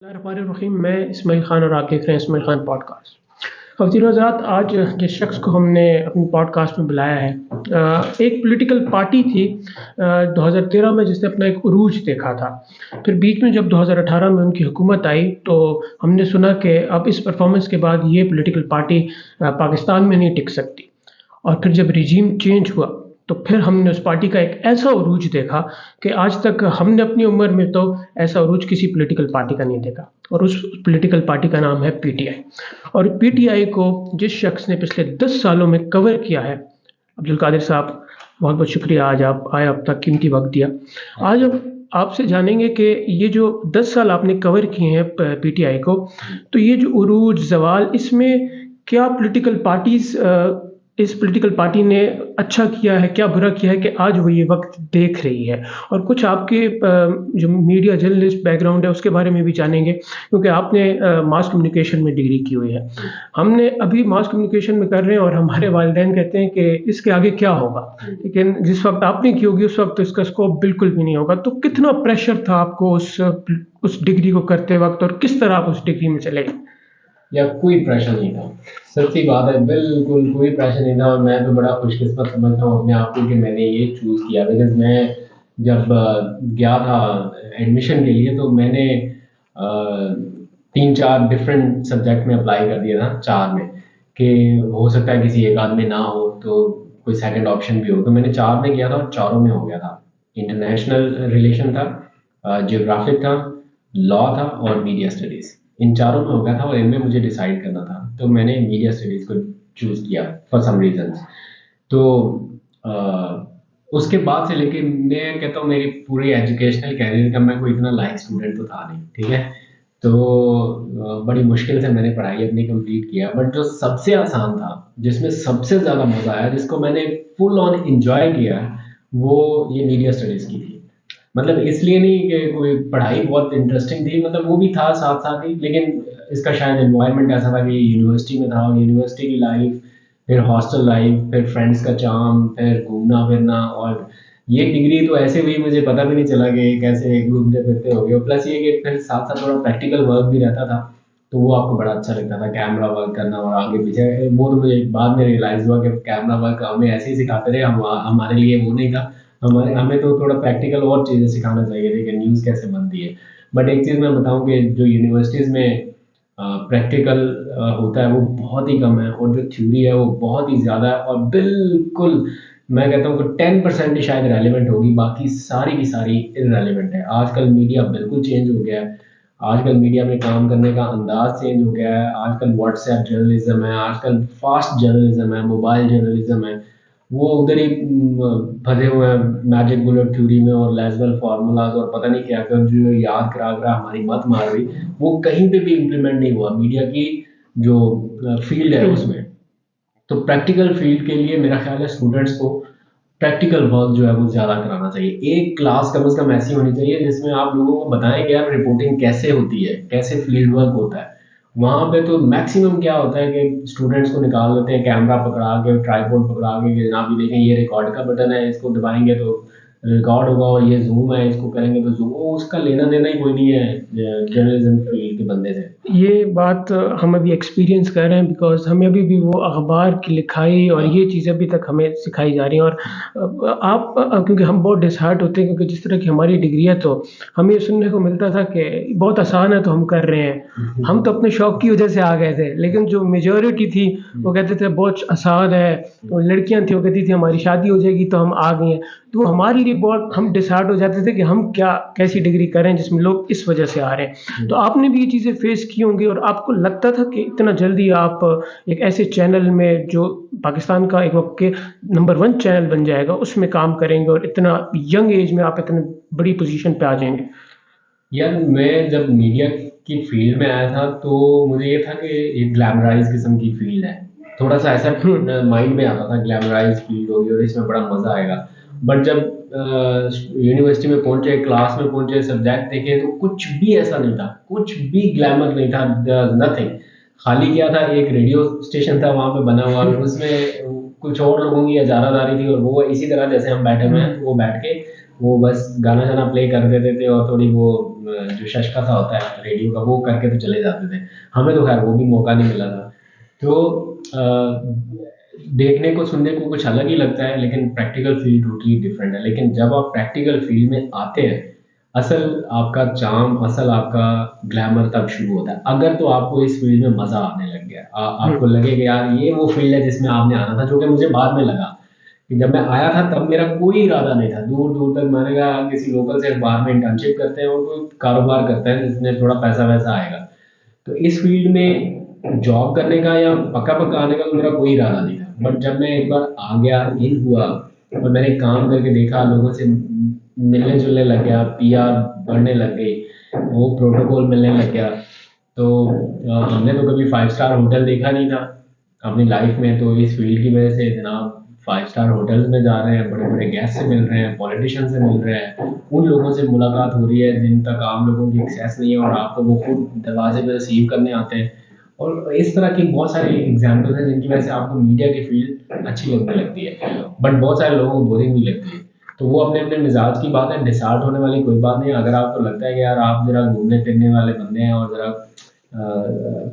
रहीम, मैं इस्माइल ख़ान और आप देख रहे हैं इस्माइल ख़ान पॉडकास्ट। ख़वातीन और हज़रात, आज जिस शख्स को हमने अपने पॉडकास्ट में बुलाया है, एक पॉलिटिकल पार्टी थी 2013 में जिसने अपना एक उरूज देखा था। फिर बीच में जब 2018 में उनकी हुकूमत आई तो हमने सुना कि अब इस परफॉर्मेंस के बाद ये पॉलिटिकल पार्टी पाकिस्तान में नहीं टिक सकती। और फिर जब रिजीम चेंज हुआ तो फिर हमने उस पार्टी का एक ऐसा उरूज देखा कि आज तक हमने अपनी उम्र में तो ऐसा उरूज किसी पॉलिटिकल पार्टी का नहीं देखा। और उस पॉलिटिकल पार्टी का नाम है पीटीआई। और पीटीआई को जिस शख्स ने पिछले 10 सालों में कवर किया है, अब्दुल कादिर साहब, बहुत बहुत शुक्रिया, आज आप आए, अपना कीमती वक्त दिया। आज हम आपसे जानेंगे कि ये जो 10 साल आपने कवर किए हैं पीटीआई को, तो ये जो उरूज ज़वाल, इसमें क्या पॉलिटिकल पार्टीज़ इस पॉलिटिकल पार्टी ने अच्छा किया है, क्या बुरा किया है कि आज वो ये वक्त देख रही है? और कुछ आपके जो मीडिया जर्नलिस्ट बैकग्राउंड है उसके बारे में भी जानेंगे, क्योंकि आपने मास कम्युनिकेशन में डिग्री की हुई है। हमने अभी मास कम्युनिकेशन में कर रहे हैं और हमारे वालिदैन कहते हैं कि इसके आगे क्या होगा, लेकिन जिस वक्त आपने की होगी उस वक्त तो इसका स्कोप बिल्कुल भी नहीं होगा। तो कितना प्रेशर था आपको उस डिग्री को करते वक्त, और किस तरह आप उस डिग्री में चले गए? या कोई प्रेशर नहीं था। सच्ची बात है, बिल्कुल कोई प्रेशर नहीं था। और मैं तो बड़ा खुशकिस्मत समझता हूँ अपने आप को कि मैंने ये चूज़ किया। बिकॉज़ मैं जब गया था एडमिशन के लिए, तो मैंने 3-4 डिफरेंट सब्जेक्ट में अप्लाई कर दिया था, 4 में, कि हो सकता है किसी एक आध में ना हो तो कोई सेकंड ऑप्शन भी हो। तो मैंने 4 में किया था और चारों में हो गया था। इंटरनेशनल रिलेशन था, ज्योग्राफिक था, लॉ था और मीडिया स्टडीज़। इन चारों में हो गया था और इनमें मुझे डिसाइड करना था, तो मैंने मीडिया स्टडीज़ को चूज़ किया फॉर सम रीजंस। तो अ, उसके बाद से लेके मैं कहता हूँ मेरी पूरी एजुकेशनल कैरियर का मैं कोई इतना लाइक स्टूडेंट तो था नहीं, ठीक है। तो बड़ी मुश्किल से मैंने पढ़ाई अपनी कंप्लीट किया। बट जो सबसे आसान था, जिसमें सबसे ज़्यादा मज़ा आया, जिसको मैंने फुल ऑन इंजॉय किया, वो ये मीडिया स्टडीज़ की थी। मतलब इसलिए नहीं कि कोई पढ़ाई बहुत इंटरेस्टिंग थी, मतलब वो भी था साथ साथ ही, लेकिन इसका शायद एनवायरनमेंट ऐसा था कि यूनिवर्सिटी में था, और यूनिवर्सिटी की लाइफ, फिर हॉस्टल लाइफ, फिर फ्रेंड्स का चार्म, फिर घूमना फिरना। और ये डिग्री तो ऐसे हुई, मुझे पता भी नहीं चला कि कैसे घूमते फिरते हो गए। प्लस ये कि फिर साथ साथ थोड़ा प्रैक्टिकल वर्क भी रहता था, तो वो आपको बड़ा अच्छा लगता था, कैमरा वर्क करना और आगे पीछे। वो तो मुझे बाद में रियलाइज़ हुआ कि कैमरा वर्क हमें ऐसे ही सिखाते रहे, हमारे लिए वो नहीं था। हमें तो थोड़ा प्रैक्टिकल और चीज़ें सिखाना चाहिए थी कि न्यूज़ कैसे बनती है। बट एक चीज़ मैं बताऊँ कि जो यूनिवर्सिटीज़ में प्रैक्टिकल होता है वो बहुत ही कम है, और जो थ्योरी है वो बहुत ही ज़्यादा है। और बिल्कुल मैं कहता हूँ कि 10% ही शायद रेलिवेंट होगी, बाकी सारी की सारी इररेलेवेंट है। आजकल मीडिया बिल्कुल चेंज हो गया है। आजकल मीडिया में काम करने का अंदाज चेंज हो गया है। आजकल व्हाट्सएप जर्नलिज्म है, आजकल फास्ट जर्नलिज्म है, मोबाइल जर्नलिज्म है। वो उधर ही फंसे हुए हैं मैजिक बुलेट थ्योरी में और लैज़वल फार्मूलाज और पता नहीं क्या क्या, जो याद करा करा हमारी मत मार रही। वो कहीं पे भी इम्प्लीमेंट नहीं हुआ मीडिया की जो फील्ड है उसमें। तो प्रैक्टिकल फील्ड के लिए मेरा ख्याल है स्टूडेंट्स को प्रैक्टिकल वर्क जो है वो ज़्यादा कराना चाहिए। एक क्लास कम से कम ऐसी होनी चाहिए जिसमें आप लोगों को बताएं कि यार रिपोर्टिंग कैसे होती है, कैसे फील्ड वर्क होता है। वहाँ पे तो मैक्सिमम क्या होता है कि स्टूडेंट्स को निकाल देते हैं कैमरा पकड़ा के, ट्राइपॉड पकड़ा के, कि जनाब ये देखें ये रिकॉर्ड का बटन है, इसको दबाएंगे तो रिकॉर्ड होगा, और ये जूम है, इसको करेंगे तो जूम। उसका लेना देना ही कोई नहीं है जर्नलिज्म फील्ड के बंदे से। ये बात हम अभी एक्सपीरियंस कर रहे हैं, बिकॉज़ हमें अभी भी वो अखबार की लिखाई और ये चीज़ें अभी तक हमें सिखाई जा रही हैं। और आप क्योंकि हम बहुत डिसहार्ट होते हैं, क्योंकि जिस तरह की हमारी डिग्री है तो हमें ये सुनने को मिलता था कि बहुत आसान है तो हम कर रहे हैं। हम तो अपने शौक की वजह से आ गए थे, लेकिन जो मेजॉरिटी थी वो कहते थे बहुत आसान है। तो लड़कियां थी वो कहती थी हमारी शादी हो जाएगी तो हम आ गए हैं। तो हमारे लिए बहुत हम डिसहार्ट हो जाते थे कि हम क्या कैसी डिग्री करें जिसमें लोग इस वजह से आ रहे हैं। तो आपने भी ये चीज़ें फेस की होंगी, और आपको लगता था कि इतना जल्दी आप एक ऐसे चैनल में जो पाकिस्तान का एक वक्त के नंबर 1 चैनल बन जाएगा उसमें काम करेंगे, और इतना यंग एज में आप इतने बड़ी पोजीशन पे आ जाएंगे? यार मैं जब मीडिया की फील्ड में आया था तो मुझे ये था कि ये ग्लैमराइज किस्म की फील्ड है। थोड़ा सा ऐसा माइंड में आता था ग्लैमराइज फील्ड होगी और इसमें बड़ा मज़ा आएगा। बट जब यूनिवर्सिटी में पहुंचे, क्लास में पहुंचे, सब्जेक्ट देखे, तो कुछ भी ऐसा नहीं था, कुछ भी ग्लैमर नहीं था, नथिंग। खाली क्या था, एक रेडियो स्टेशन था वहाँ पे बना हुआ, और उसमें कुछ और लोगों की इजारादारी थी, और वो इसी तरह जैसे हम बैठे हुए हैं तो वो बैठ के वो बस गाना शाना प्ले कर देते थे, और थोड़ी वो जो शशका सा होता है रेडियो का, वो करके तो चले जाते थे। हमें तो खैर वो भी मौका नहीं मिला था। तो देखने को सुनने को कुछ अलग ही लगता है, लेकिन प्रैक्टिकल फील्ड टोटली डिफरेंट है। लेकिन जब आप प्रैक्टिकल फील्ड में आते हैं, असल आपका चार्म, असल आपका ग्लैमर तब शुरू होता है। अगर तो आपको इस फील्ड में मजा आने लग गया, आपको लगे कि यार ये वो फील्ड है जिसमें आपने आना था, जो कि मुझे बाद में लगा कि जब मैं आया था तब मेरा कोई इरादा नहीं था। दूर दूर तक मैंने कहा किसी लोकल से अखबार में इंटर्नशिप करते हैं और कोई कारोबार करते हैं जिसमें थोड़ा पैसा वैसा आएगा। तो इस फील्ड में जॉब करने का या पक्का पक्का आने का तो मेरा कोई इरादा नहीं था। बट जब मैं एक बार आ गया, इन हुआ और मैंने काम करके देखा, लोगों से मिलने जुलने लग गया, पीआर बढ़ने लग गई, वो प्रोटोकॉल मिलने लग गया। तो हमने तो कभी 5 स्टार होटल देखा नहीं था अपनी लाइफ में। तो इस फील्ड की वजह से जनाब 5 स्टार होटल्स में जा रहे हैं, बड़े बड़े गेस्ट से मिल रहे हैं, पॉलिटिशियन से मिल रहे हैं, उन लोगों से मुलाकात हो रही है जिन तक आम लोगों की एक्सेस नहीं है, और आपको वो खुद दरवाजे पर रिसीव करने आते हैं। और इस तरह की बहुत सारी एग्जाम्पल्स हैं जिनकी वजह से आपको मीडिया की फील्ड अच्छी लगने लगती है, बट बहुत सारे लोगों को बोरिंग भी लगती है। तो वो अपने अपने मिजाज की बात है, डिसार्ट होने वाली कोई बात नहीं। अगर आपको लगता है कि यार आप जरा घूमने फिरने वाले बंदे हैं और जरा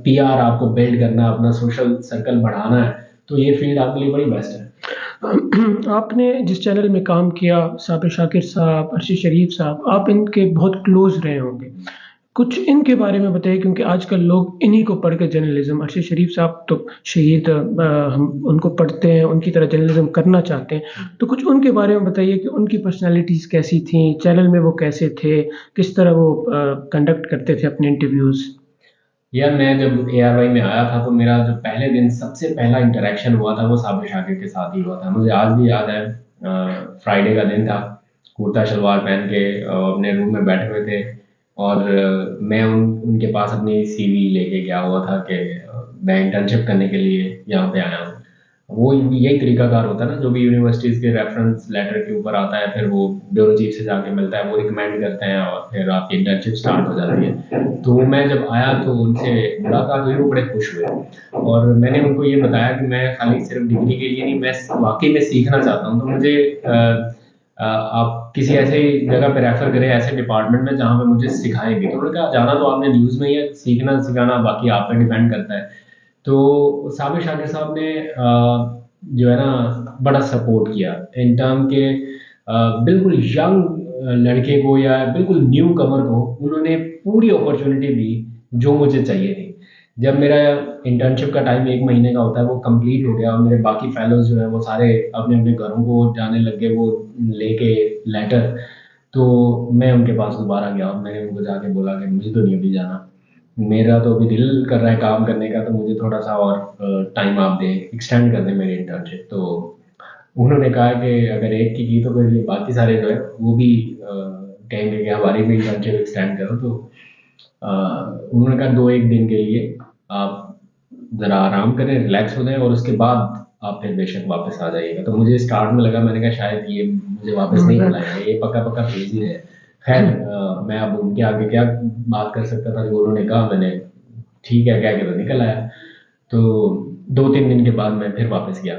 पीआर आपको बिल्ड करना है, अपना सोशल सर्कल बढ़ाना है, तो ये फील्ड आपके लिए बड़ी बेस्ट है। आपने जिस चैनल में काम किया, साबिर शाकिर साहब, अरशद शरीफ साहब, आप इनके बहुत क्लोज रहे होंगे। कुछ इनके बारे में बताइए, क्योंकि आजकल लोग इन्हीं को पढ़ के जर्नलिज्म, अरशद शरीफ साहब तो शहीद, हम उनको पढ़ते हैं, उनकी तरह जर्नलिज्म करना चाहते हैं। तो कुछ उनके बारे में बताइए कि उनकी पर्सनालिटीज़ कैसी थी, चैनल में वो कैसे थे, किस तरह वो कंडक्ट करते थे अपने इंटरव्यूज़। यार मैं जब ARY में आया था तो मेरा जो पहले दिन सबसे पहला इंटरेक्शन हुआ था वो साबिर शाकिर के साथ ही हुआ था। मुझे आज भी याद है, फ्राइडे का दिन था, कुर्ता शलवार पहन के अपने रूम में बैठे हुए थे, और मैं उनके पास अपनी CV लेके गया हुआ था कि मैं इंटर्नशिप करने के लिए यहाँ पे आया हूँ। वो यही तरीकाकार होता है ना, जो भी यूनिवर्सिटीज़ के रेफरेंस लेटर के ऊपर आता है, फिर वो ब्यूरो चीफ से जाके मिलता है, वो रिकमेंड करते हैं और फिर आपकी इंटर्नशिप स्टार्ट हो जाती है। तो मैं जब आया तो उनसे मुलाकात हुई, वो बड़े खुश हुए और मैंने उनको ये बताया कि मैं खाली सिर्फ डिग्री के लिए नहीं, मैं वाकई में सीखना चाहता हूँ। तो मुझे आप किसी ऐसे जगह पे रेफर करें, ऐसे डिपार्टमेंट में जहाँ पे मुझे सिखाएंगे। तो उन्होंने कहा जाना तो आपने न्यूज़ में ही है, सीखना सिखाना बाकी आप पे डिपेंड करता है। तो साबिर शाकिर साहब ने जो है ना बड़ा सपोर्ट किया इन टर्म के, बिल्कुल यंग लड़के को या बिल्कुल न्यू कमर को उन्होंने पूरी अपॉर्चुनिटी दी जो मुझे चाहिए थी। जब मेरा इंटर्नशिप का टाइम 1 महीने का होता है वो कंप्लीट हो गया और मेरे बाकी फेलोज जो है वो सारे अपने अपने घरों को जाने लग गए, वो लेके लेटर। तो मैं उनके पास दोबारा गया और मैंने उनको जाके बोला कि मुझे तो नहीं अभी जाना, मेरा तो अभी दिल कर रहा है काम करने का, तो मुझे थोड़ा सा और टाइम आप दें, एक्सटेंड कर दें मेरी इंटर्नशिप। तो उन्होंने कहा कि अगर एक की तो फिर ये बाकी सारे जो है वो भी कहेंगे कि हमारी भी इंटर्नशिप एक्सटेंड करो। तो उन्होंने कहा 2-1 दिन के लिए आप ज़रा आराम करें, रिलैक्स हो जाएं और उसके बाद आप फिर बेशक वापस आ जाइएगा। तो मुझे स्टार्ट में लगा, मैंने कहा शायद ये मुझे वापस नहीं बुलाएगा, ये पक्का पक्का भेज ही है। खैर मैं अब उनके आगे क्या बात कर सकता था, जो उन्होंने कहा मैंने ठीक है कह के तो निकल आया। तो 2-3 दिन के बाद मैं फिर वापस गया,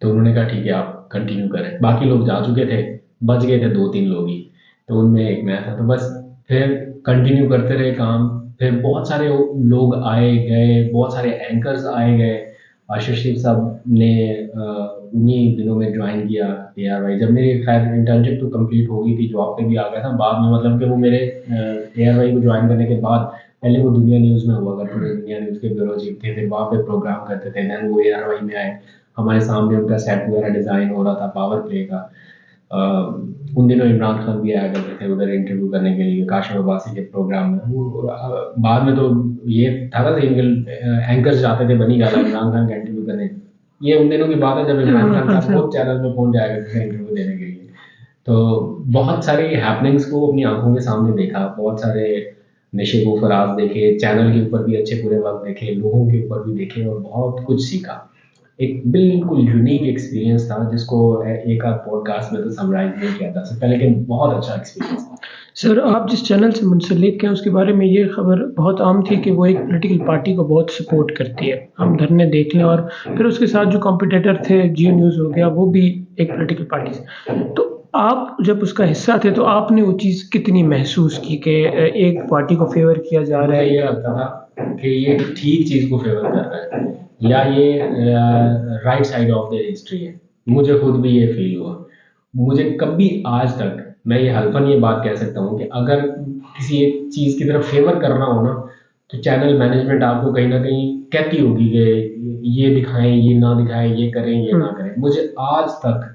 तो उन्होंने कहा ठीक है आप कंटिन्यू करें। बाकी लोग जा चुके थे, बच गए थे 2-3 लोग ही, तो उनमें एक मैं था। तो बस फिर कंटिन्यू करते रहे काम। फिर बहुत सारे लोग आए गए, बहुत सारे एंकर्स आए गए। आशीष शेख साहब ने उन्हीं दिनों में ज्वाइन किया ARY। जब मेरी खैर इंटर्नशिप तो कंप्लीट हो गई थी, जॉब पे भी आ गया था बाद में, मतलब कि वो मेरे ARY को ज्वाइन करने के बाद पहले वो दुनिया न्यूज़ में हुआ करते थे, दुनिया न्यूज़ के ब्यूरो चीफ थे, फिर वहाँ पे प्रोग्राम करते थे। देन वो ARY में आए, हमारे सामने उनका सेट वगैरह डिज़ाइन हो रहा था पावर प्ले का। उन दिनों इमरान खान भी आया करते थे उधर इंटरव्यू करने के लिए, काशिफ अब्बासी के प्रोग्राम में। वो बाद में तो ये था ना सिंगल एंकर्स जाते थे बनी गाला इमरान खान का इंटरव्यू करने। ये उन दिनों की बात है जब इमरान खान साहब खुद चैनल में पहुंच जाया करते थे इंटरव्यू देने के लिए। तो बहुत सारे हैपनिंग्स को अपनी आंखों के सामने देखा, बहुत सारे नशे को फराज देखे, चैनल के ऊपर भी अच्छे बुरे वक्त देखे, लोगों के ऊपर भी देखे और बहुत कुछ सीखा। एक बिल्कुल यूनिक एक्सपीरियंस था जिसको एक आध पॉडकास्ट में तो समराइज नहीं किया जा सकता, लेकिन बहुत अच्छा एक्सपीरियंस था। सर, आप जिस चैनल से मुंसलिक हैं उसके बारे में ये खबर बहुत आम थी कि वो एक पॉलिटिकल पार्टी को बहुत सपोर्ट करती है। हम धरने देख लें, और फिर उसके साथ जो कॉम्पिटिटर थे, जियो न्यूज़ हो गया, वो भी एक पॉलिटिकल पार्टी से। तो आप जब उसका हिस्सा थे तो आपने वो चीज़ कितनी महसूस की कि एक पार्टी को फ़ेवर किया जा रहा मुझे है? ये लगता था कि ये ठीक चीज़ को फ़ेवर कर रहा है या ये right side of the history है। मुझे खुद भी ये फ़ील हुआ। मुझे कभी आज तक मैं ये हल्फ़न ये बात कह सकता हूँ कि अगर किसी एक चीज़ की तरफ फ़ेवर करना हो ना, तो चैनल मैनेजमेंट आपको कहीं न कहीं कहती होगी कि ये दिखाएँ, ये ना दिखाएँ, ये करें, ये ना करें। मुझे आज तक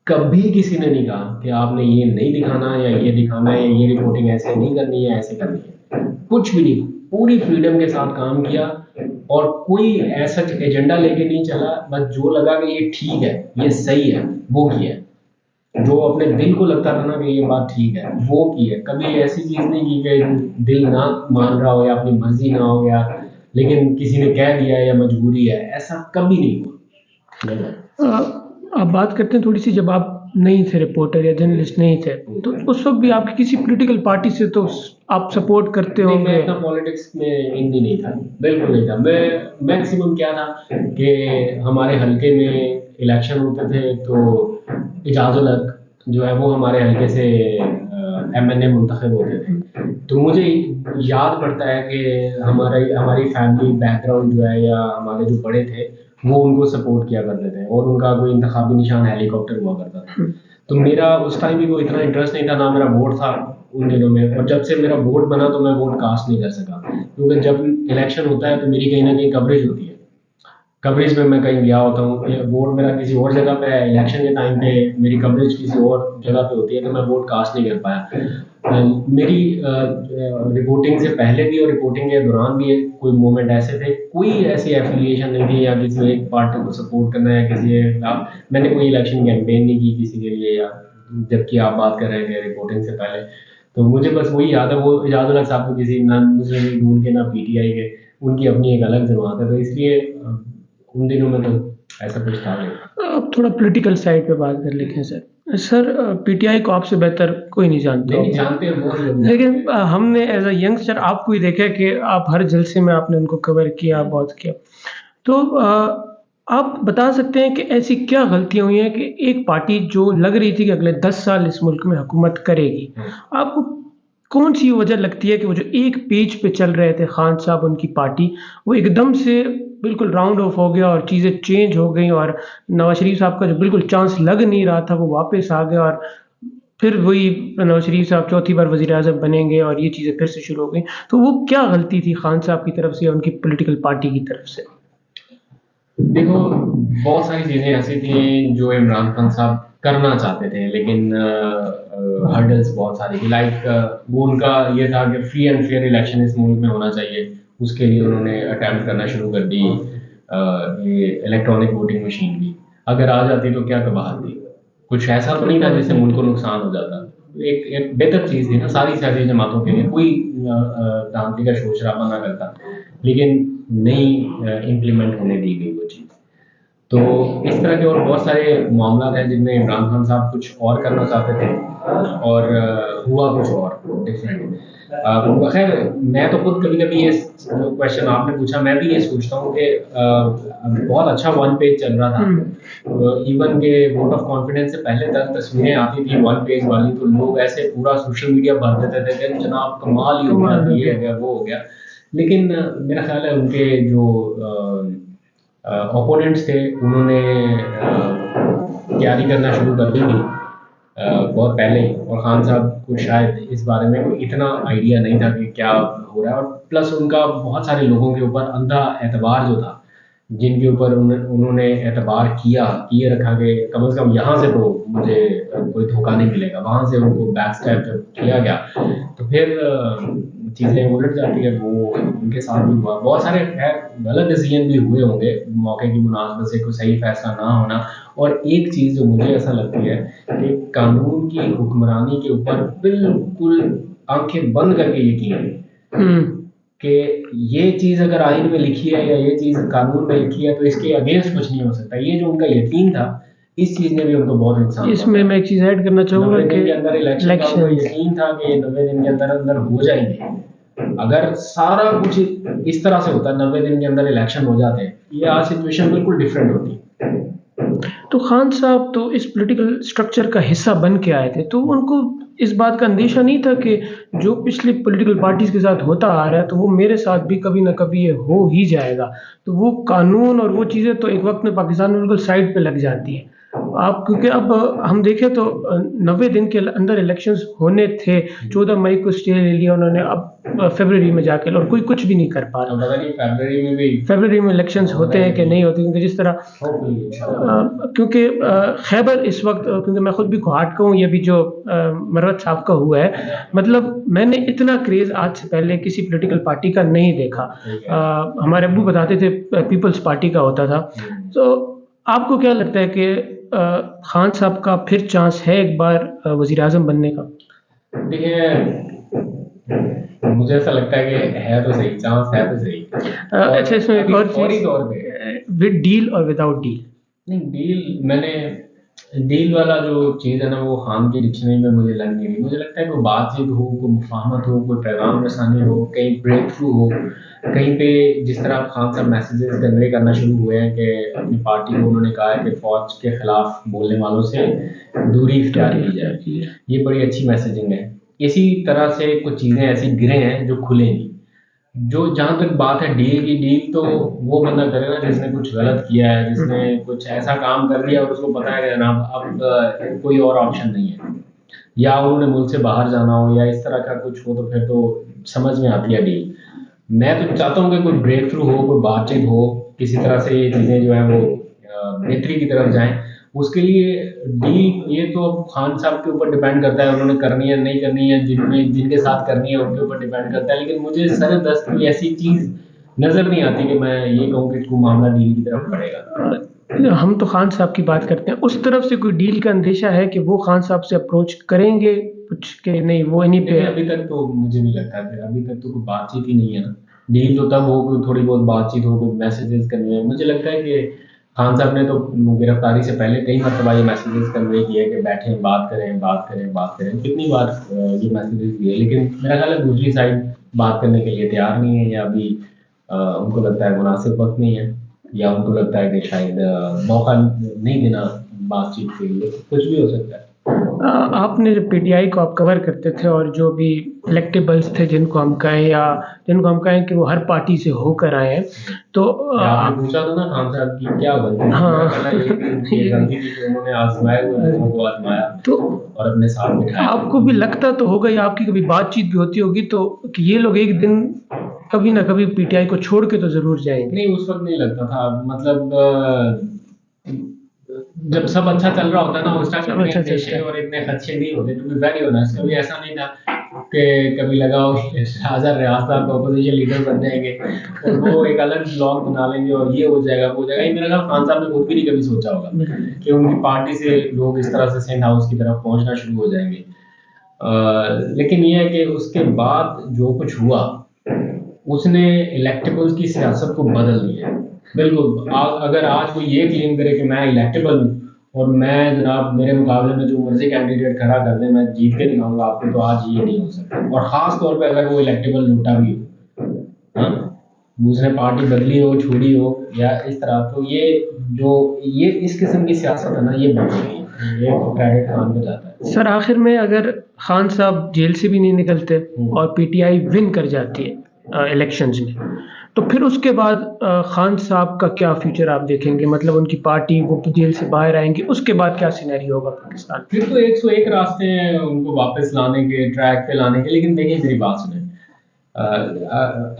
कभी किसी ने नहीं कहा कि आपने ये नहीं दिखाना या ये दिखाना है, ये रिपोर्टिंग ऐसे नहीं करनी है, ऐसे करनी है। कुछ भी नहीं, पूरी फ्रीडम के साथ काम किया और कोई ऐसा एजेंडा लेके नहीं चला, बस जो लगा कि ये ठीक है, ये सही है, वो किया। जो अपने दिल को लगता था ना कि ये बात ठीक है, वो की है। कभी ऐसी चीज़ नहीं की कि दिल ना मान रहा हो या अपनी मर्ज़ी ना हो या लेकिन किसी ने कह दिया या मजबूरी है, ऐसा कभी नहीं हुआ। आप बात करते हैं थोड़ी-सी जब आप नहीं थे रिपोर्टर या जर्नलिस्ट नहीं थे, तो उस वक़्त भी आपकी किसी पॉलिटिकल पार्टी से तो आप सपोर्ट करते नहीं, मैं होंगे? इतना पॉलिटिक्स में इन ही नहीं था, बिल्कुल नहीं था। मैं मैक्सिमम क्या था कि हमारे हलके में इलेक्शन होते थे तो एजाज़ुल हक जो है वो हमारे हलके से एमएनए मुंतखब होते थे। तो मुझे याद पड़ता है कि हमारी फैमिली बैकग्राउंड जो है या हमारे जो बड़े थे, वो उनको सपोर्ट किया करते थे और उनका कोई इंतखाबी निशान हेलीकॉप्टर हुआ करता था। तो मेरा उस टाइम भी कोई इतना इंटरेस्ट नहीं था, ना मेरा वोट था उन दिनों में। और जब से मेरा वोट बना तो मैं वोट कास्ट नहीं कर सका, क्योंकि जब इलेक्शन होता है तो मेरी कहीं ना कहीं कवरेज होती है। कवरेज में मैं कहीं गया होता हूँ, वोट मेरा किसी और जगह पे है, इलेक्शन के टाइम पे मेरी कवरेज किसी और जगह पे होती है, तो मैं वोट कास्ट नहीं कर पाया। मेरी रिपोर्टिंग से पहले भी और रिपोर्टिंग के दौरान भी कोई मोमेंट ऐसे थे, कोई ऐसी एफिलिएशन नहीं थी या किसी एक पार्टी को सपोर्ट करना है किसी एक मैंने कोई इलेक्शन कैंपेन नहीं की किसी के लिए या जबकि आप बात कर रहे थे रिपोर्टिंग से पहले। तो मुझे बस वही याद है, वो इजाज़ुल हक साहब को किसी ना मुस्लिम लीग नून के ना पीटीआई के, उनकी अपनी एक अलग जमात है, तो इसलिए उन दिनों में तो ऐसा कुछ था नहीं। अब थोड़ा पॉलिटिकल साइड पे बात कर लेते हैं सर। सर पीटीआई को आपसे बेहतर कोई नहीं जानता नहीं, नहीं होगा। जानते हैं, बहुत लोग जानते लेकिन हैं। हमने एज़ अ यंगस्टर आपको ही देखा है कि आप हर जलसे में आपने उनको कवर किया, बहुत किया। तो आप बता सकते हैं कि ऐसी क्या गलतियाँ हुई हैं कि एक पार्टी जो लग रही थी कि अगले 10 साल इस मुल्क में हुकूमत करेगी, आपको कौन-सी वजह लगती है कि वो जो एक पेज पे चल रहे थे खान साहब उनकी पार्टी, वो एकदम से बिल्कुल राउंड ऑफ हो गया और चीज़ें चेंज हो गई और नवाज़ शरीफ साहब का जो बिल्कुल चांस लग नहीं रहा था, वो वापस आ गया और फिर वही नवाज़ शरीफ साहब चौथी बार वज़ीर-ए-आज़म बनेंगे और ये चीज़ें फिर से शुरू हो गई। तो वो क्या गलती थी खान साहब की तरफ से या उनकी पॉलिटिकल पार्टी की तरफ से? देखो, बहुत सारी चीज़ें ऐसी थी जो इमरान खान साहब करना चाहते थे, लेकिन हर्डल्स बहुत सारी थी। वो उनका ये था कि फ्री एंड फेयर इलेक्शन इस मुल्क में होना चाहिए। उसके लिए उन्होंने अटेम्प्ट करना शुरू कर दी ये इलेक्ट्रॉनिक वोटिंग मशीन की। अगर आ जाती तो क्या कबाहत थी। कुछ ऐसा तो नहीं था जिससे मुल्क को नुकसान हो जाता। एक एक बेहतर चीज़ थी ना सारी सियासी जमातों के लिए, कोई दांती का शोर शराबा ना करता, लेकिन नहीं इम्प्लीमेंट होने दी गई वो चीज़। तो इस तरह के और बहुत सारे मामला हैं जिनमें इमरान खान साहब कुछ और करना चाहते थे और हुआ कुछ और डिफरेंट। खैर, मैं तो खुद कभी-कभी ये क्वेश्चन आपने पूछा, मैं भी ये सोचता हूँ कि बहुत अच्छा वन पेज चल रहा था। इवन के वोट ऑफ कॉन्फिडेंस से पहले तक तस्वीरें आती थी वन पेज वाली, तो लोग ऐसे पूरा सोशल मीडिया भर देते थे कि जनाब कमाल ही हो गया, ये हो गया, वो हो गया। लेकिन मेरा ख्याल है उनके जो ओपोनेंट्स थे उन्होंने तैयारी करना शुरू कर दी थी बहुत पहले ही, और खान साहब को शायद इस बारे में कोई इतना आइडिया नहीं था कि क्या हो रहा है। और प्लस उनका बहुत सारे लोगों के ऊपर अंधा एतबार जो था, जिनके ऊपर उन्होंने एतबार किए रखा कि कम से कम यहाँ से तो मुझे कोई धोखा नहीं मिलेगा, वहाँ से उनको बैक स्टेप जब किया गया तो फिर चीज़ें उलट जाती है। वो उनके साथ भी हुआ, बहुत सारे खैर गलत डिसीजन भी हुए होंगे मौके की मुनासबत से, कोई सही फैसला ना होना। और एक चीज़ जो मुझे ऐसा लगती है कि कानून की हुक्मरानी के ऊपर बिल्कुल आंखें बंद करके यकीन कि ये चीज़ अगर आइन में लिखी है या ये चीज़ कानून में लिखी है तो इसके अगेंस्ट कुछ नहीं हो सकता। ये जो उनका यकीन था, इस चीज़ ने भी उनको बहुत नुकसान इसमें मैं एक चीज़ ऐड करना चाहूँगा 90 कि दिन के अंदर इलेक्शन का उनको यकीन था कि 90 दिन के अंदर हो जाएंगे। अगर सारा कुछ इस तरह से होता, 90 दिन के अंदर इलेक्शन हो जाते, ये आज सिचुएशन बिल्कुल डिफरेंट होती। तो खान साहब तो इस पॉलिटिकल स्ट्रक्चर का हिस्सा बन के आए थे, तो उनको इस बात का अंदेशा नहीं था कि जो पिछली पॉलिटिकल पार्टीज़ के साथ होता आ रहा है, तो वो मेरे साथ भी कभी न कभी ये हो ही जाएगा। तो वो कानून और वो चीज़ें तो एक वक़्त में पाकिस्तान में बिल्कुल साइड पे लग जाती हैं। आप क्योंकि अब हम देखें तो 90 दिन के अंदर इलेक्शंस होने थे, 14 मई को स्टे ले लिया उन्होंने, अब फ़रवरी में जाके और कोई कुछ भी नहीं कर पा रहा। पता नहीं फरवरी में इलेक्शंस होते हैं कि नहीं होते, क्योंकि जिस तरह क्योंकि खैबर इस वक्त क्योंकि मैं खुद भी कोहाट का हूँ, ये भी जो मरवत साहब का हुआ है, मतलब मैंने इतना क्रेज़ आज से पहले किसी पॉलिटिकल पार्टी का नहीं देखा। हमारे अब्बू बताते थे पीपल्स पार्टी का होता था। तो आपको क्या लगता है कि खान साहब का फिर चांस है एक बार वज़ीर आज़म बनने का? देखिए, मुझे ऐसा लगता है कि है तो सही, चांस है तो सही। अच्छा, इसमें एक अभी और फौरी चीज़, तौर पे विद डील और विदाउट डील? नहीं, डील वाला जो चीज़ है ना, वो खान की डिक्शनरी में मुझे लग नहीं रही। मुझे लगता है कोई बातचीत हो, कोई मुफ़ाहमत हो, कोई पैगाम रसानी हो, कहीं ब्रेक थ्रू हो, कहीं पे जिस तरह खान साहब मैसेजेस कन्वे करना शुरू हुए हैं कि अपनी पार्टी को उन्होंने कहा है कि फ़ौज के खिलाफ बोलने वालों से दूरी इख्तियार की जाए। ये बड़ी अच्छी मैसेजिंग है। इसी तरह से कुछ चीज़ें ऐसी गिरे हैं जो खुले नहीं। जो जहाँ तक बात है डील की, डील तो वो बंदा करे ना जिसने कुछ गलत किया है, जिसने कुछ ऐसा काम कर दिया और उसको पता है कि जनाब अब कोई और ऑप्शन नहीं है, या उन्होंने मुल्क से बाहर जाना हो या इस तरह का कुछ हो, तो फिर तो समझ में आती है डील। मैं तो चाहता हूँ कि कोई ब्रेक थ्रू हो, कोई बातचीत हो, किसी तरह से ये चीज़ें जो है वो बेहतरी की तरफ जाएं। उसके लिए डील ये तो अब खान साहब के ऊपर डिपेंड करता है, उन्होंने करनी है नहीं करनी है, जिनके साथ करनी है उनके ऊपर डिपेंड करता है। लेकिन मुझे सरदस्त कोई ऐसी चीज़ नज़र नहीं आती कि मैं ये कहूँ कि कोई मामला डील की तरफ बढ़ेगा। हम तो खान साहब की बात करते हैं, उस तरफ से कोई डील का अंदेशा है कि वो खान साहब से अप्रोच करेंगे कुछ के नहीं, वो इन्हीं पे? अभी तक तो मुझे नहीं लगता कि अभी तक तो कोई बातचीत ही नहीं है ना। डील तो तब हो कोई थोड़ी बहुत बातचीत हो, कोई मैसेजेस कन्वे। मुझे लगता है कि खान साहब ने तो गिरफ्तारी से पहले कई मरतबा ये मैसेजेस कन्वे किए कि बैठें, बात करें, बात करें, बात करें। कितनी बार ये मैसेजेस दिए, लेकिन मेरा ख्याल है दूसरी साइड बात करने के लिए तैयार नहीं है, या अभी उनको लगता है मुनासिब वक्त नहीं है, या उनको लगता है कि शायद मौका नहीं देना बातचीत के लिए। कुछ भी हो सकता है। आपने जब पीटीआई को आप कवर करते थे और जो भी इलेक्टेबल्स थे जिनको हम कहें कि वो हर पार्टी से होकर आए हैं, तो आपने पूछा था ना खान साहब की क्या गलती थी? हाँ। मैं कहना ये कि उनकी ये गलती थी कि उन्होंने आजमाए हुए लोगों को आजमाया तो और अपने साथ बिठाया। आपको भी लगता तो होगा या आपकी कभी बातचीत भी होती होगी तो कि ये लोग एक दिन कभी ना कभी पीटीआई को छोड़ के तो जरूर जाएंगे? नहीं, उस वक्त नहीं लगता था। मतलब जब सब अच्छा चल रहा होता है ना, उस टाइम इतने अच्छा, अंदेशे और इतने खदशे नहीं होते। टू बी वेरी ऑनेस्ट, कभी ऐसा नहीं था कि कभी लगा हो कि शाहजहां रियाज साहब ऑपोजिशन लीडर बन जाएंगे और वो एक अलग ब्लॉग बना लेंगे और ये हो जाएगा, वो हो जाएगा। ये मेरा ख्याल खान साहब ने खुद भी नहीं कभी सोचा होगा कि उनकी पार्टी से लोग इस तरह से सेंट हाउस की तरफ पहुंचना शुरू हो जाएंगे। लेकिन ये है कि उसके बाद जो कुछ हुआ, उसने इलेक्टेबल्स की सियासत को बदल दिया। बिल्कुल, अगर आज कोई ये क्लेम करे कि मैं इलेक्टेबल हूँ और मैं जनाब मेरे मुकाबले में जो मर्जी कैंडिडेट खड़ा कर दे, मैं जीत के दिखाऊंगा आपको, तो आज ये नहीं हो सकता। और ख़ास तौर पे अगर वो इलेक्टेबल नोटा भी हो, हाँ, उसने पार्टी बदली हो, छोड़ी हो या इस तरह, तो ये इस किस्म की सियासत है ना, ये बन गई है। ये तो क्रेडिट खान को जाता है। सर, आखिर में अगर खान साहब जेल से भी नहीं निकलते और पीटीआई विन कर जाती है इलेक्शंस में, तो फिर उसके बाद खान साहब का क्या फ्यूचर आप देखेंगे? मतलब उनकी पार्टी, वो जेल से बाहर आएंगे, उसके बाद क्या सिनेरियो होगा पाकिस्तान? फिर तो 101 रास्ते हैं उनको वापस लाने के, ट्रैक पे लाने के। लेकिन देखिए मेरी बात सुने,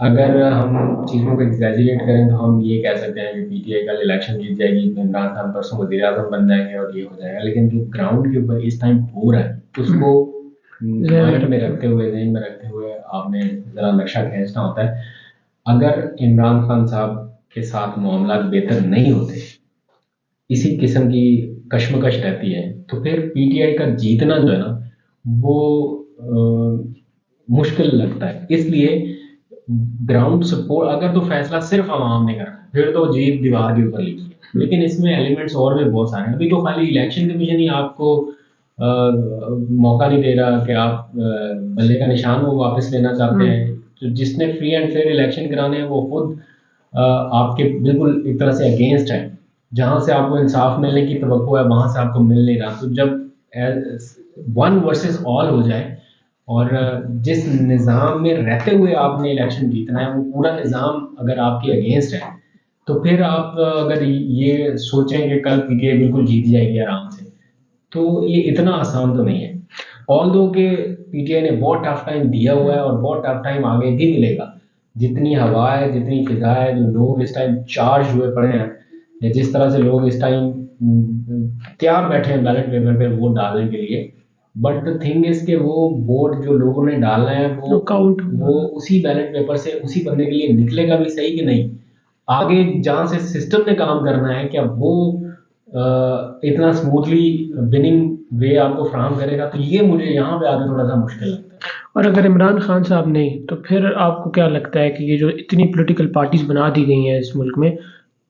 अगर हम चीज़ों को एग्जैजरेट करें तो हम ये कह सकते हैं कि पीटीआई कल इलेक्शन जीत जाएगी, इमरान खान परसों वज़ीर आज़म बन जाएंगे और ये हो जाएगा। लेकिन जो ग्राउंड के ऊपर इस टाइम हो रहा है, उसको माइंड में रखते हुए, ज़हन में रखते हुए आपने ज़रा नक्शा खींचना होता है। अगर इमरान खान साहब के साथ मामला बेहतर नहीं होते, इसी किस्म की कशमकश रहती है, तो फिर पीटीआई का जीतना जो है ना, वो मुश्किल लगता है। इसलिए ग्राउंड सपोर्ट, अगर तो फैसला सिर्फ आवाम ने करना है, फिर तो जीत दीवार के ऊपर लिखी है। लेकिन इसमें एलिमेंट्स और भी बहुत सारे हैं। अभी तो खाली इलेक्शन कमीशन ही आपको मौका नहीं दे रहा कि आप बल्ले का निशान वो वापस लेना चाहते हैं। तो जिसने फ्री एंड फेयर इलेक्शन कराने हैं वो खुद आपके बिल्कुल एक तरह से अगेंस्ट है। जहाँ से आपको इंसाफ मिलने की तवक्को है वहाँ से आपको मिल नहीं रहा। तो जब वन वर्सेस ऑल हो जाए और जिस निज़ाम में रहते हुए आपने इलेक्शन जीतना है वो पूरा निज़ाम अगर आपके अगेंस्ट है, तो फिर आप अगर ये सोचें कि कल पीटीआई बिल्कुल जीत जाएगी आराम से, तो ये इतना आसान तो नहीं है। ऑल्दो के पीटीआई ने बहुत टफ टाइम दिया हुआ है और बहुत टफ टाइम आगे भी मिलेगा। जितनी हवा है, जितनी फिजा है, जो लोग इस टाइम चार्ज हुए पड़े हैं, या जिस तरह से लोग इस टाइम तैयार बैठे हैं बैलेट पेपर पे वोट डालने के लिए, बट द थिंग इज कि वो वोट जो लोगों ने डालना है वो काउंट वो उसी बैलेट पेपर से उसी बंदे के लिए निकलेगा भी सही कि नहीं। आगे जहाँ से सिस्टम ने काम करना है, क्या वो इतना स्मूथली विनिंग वे आपको फ्राहम करेगा, तो ये मुझे यहाँ पे आगे थोड़ा सा मुश्किल लगता है। और अगर इमरान खान साहब नहीं, तो फिर आपको क्या लगता है कि ये जो इतनी पॉलिटिकल पार्टीज बना दी गई हैं इस मुल्क में,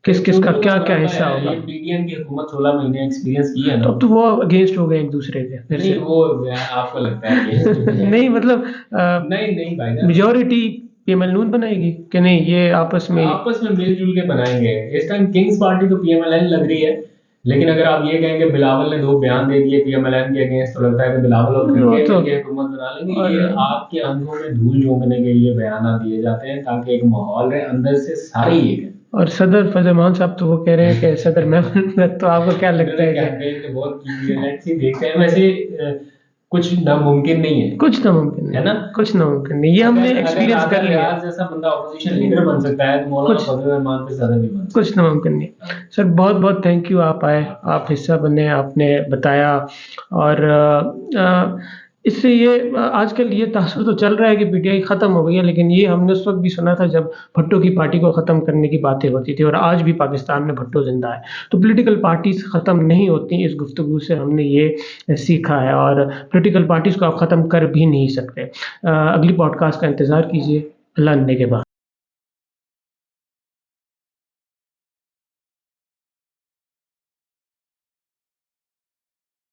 किस किस का क्या क्या हिस्सा होगा? ये पीटीएम की हुकूमत 16 महीने एक्सपीरियंस की है ना, तो वो अगेंस्ट हो गए एक दूसरे के फिर नहीं से। वो आपको लगता है कि नहीं मतलब नहीं नहीं भाई, मेजोरिटी पीएमएल नून बनाएगी कि नहीं, ये आपस में आपस में मिलजुल के बनाएंगे। इस टाइम किंग्स पार्टी तो पीएमएलएन लग रही है, लेकिन अगर आप ये कहें कि बिलावल ने 2 बयान दे दिए पीएमएलएन के अगेंस्ट, तो लगता है कि बिलावल और वो पीटीआई तो मिलके हुकूमत बना लेंगे। और ये आपके आंखों में धूल झोंकने के लिए बयान दिए जाते हैं ताकि एक माहौल रहे, अंदर से सारे ही एक है। और सदर फजल मान साहब तो वो कह रहे हैं कि सदर मैं तो आपको क्या लगता है कि कैंपेन तो बहुत की है, लेट्स सी देखते हैं। वैसे कुछ नामुमकिन नहीं है, कुछ नामुमकिन है ना? कुछ नामुमकिन नहीं, ये हमने अगर एक्सपीरियंस कर लिया। रियाज जैसा बंदा ऑपोजिशन लीडर बन सकता है, तो मौलाना कुछ फजल रहमान पे सदर भी बन सकता कुछ नामुमकिन नहीं। सर बहुत बहुत थैंक यू, आप आए, आप हिस्सा बने, आपने बताया। और इससे ये आजकल ये तासुर तो चल रहा है कि पीटीआई ख़त्म हो गई है, लेकिन ये हमने उस वक़्त भी सुना था जब भुट्टो की पार्टी को ख़त्म करने की बातें होती थी, और आज भी पाकिस्तान में भुट्टो ज़िंदा है। तो पॉलिटिकल पार्टीज़ ख़त्म नहीं होती, इस गुफ्तगू से हमने ये सीखा है, और पॉलिटिकल पार्टीज़ को आप ख़त्म कर भी नहीं सकते। अगली पॉडकास्ट का इंतज़ार कीजिए। अल्लाह ने के बाद।